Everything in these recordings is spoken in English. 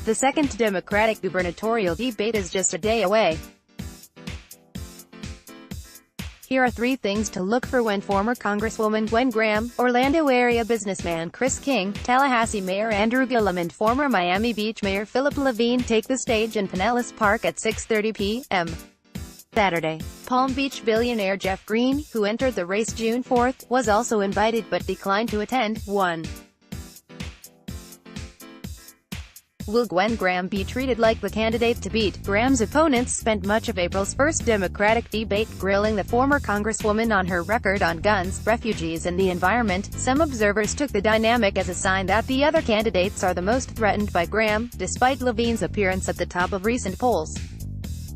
The second Democratic gubernatorial debate is just a day away. Here are 3 things to look for when former Congresswoman Gwen Graham, Orlando area businessman Chris King, Tallahassee Mayor Andrew Gillum and former Miami Beach Mayor Levine take the stage in Pinellas Park at 6:30 p.m. Saturday. Palm Beach billionaire Jeff Greene, who entered the race June 4, was also invited but declined to attend. 1. Will Gwen Graham be treated like the candidate to beat? Graham's opponents spent much of April's first Democratic debate grilling the former Congresswoman on her record on guns, refugees and the environment. Some observers took the dynamic as a sign that the other candidates are the most threatened by Graham, despite Levine's appearance at the top of recent polls.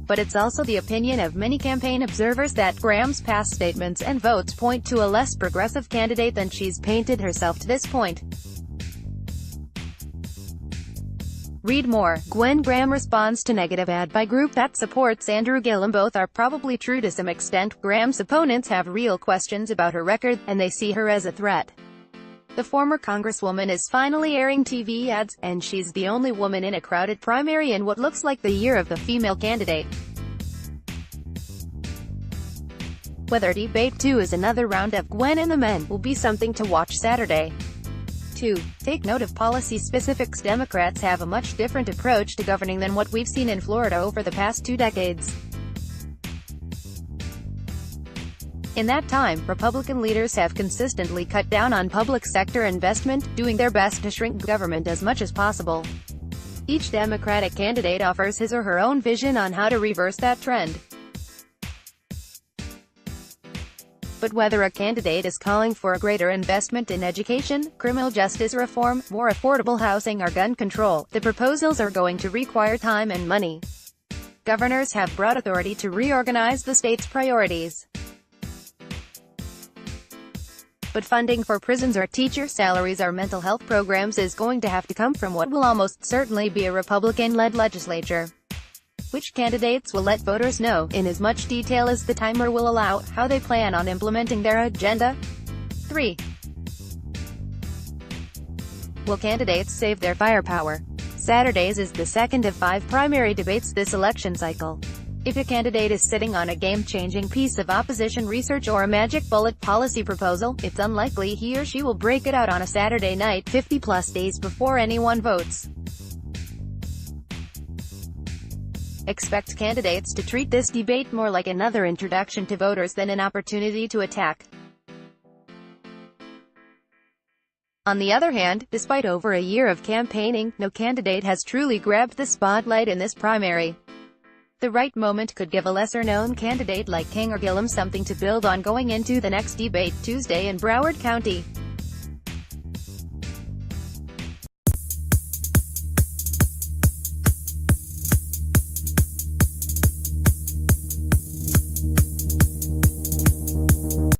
But it's also the opinion of many campaign observers that Graham's past statements and votes point to a less progressive candidate than she's painted herself to this point. Read more. Gwen Graham responds to negative ad by group that supports Andrew Gillum. Both are probably true to some extent. Graham's opponents have real questions about her record, and they see her as a threat. The former Congresswoman is finally airing TV ads, and she's the only woman in a crowded primary in what looks like the year of the female candidate. Whether Debate 2 is another round of Gwen and the men will be something to watch Saturday. 2. Take note of policy specifics. Democrats have a much different approach to governing than what we've seen in Florida over the past 2 decades. In that time, Republican leaders have consistently cut down on public sector investment, doing their best to shrink government as much as possible. Each Democratic candidate offers his or her own vision on how to reverse that trend. But whether a candidate is calling for a greater investment in education, criminal justice reform, more affordable housing or gun control, the proposals are going to require time and money. Governors have broad authority to reorganize the state's priorities. But funding for prisons or teacher salaries or mental health programs is going to have to come from what will almost certainly be a Republican-led legislature. Which candidates will let voters know, in as much detail as the timer will allow, how they plan on implementing their agenda? 3. Will candidates save their firepower? Saturday's is the second of 5 primary debates this election cycle. If a candidate is sitting on a game-changing piece of opposition research or a magic bullet policy proposal, it's unlikely he or she will break it out on a Saturday night 50-plus days before anyone votes. Expect candidates to treat this debate more like another introduction to voters than an opportunity to attack. On the other hand, despite over a year of campaigning, no candidate has truly grabbed the spotlight in this primary. The right moment could give a lesser-known candidate like King or Gillum something to build on going into the next debate Tuesday in Broward County.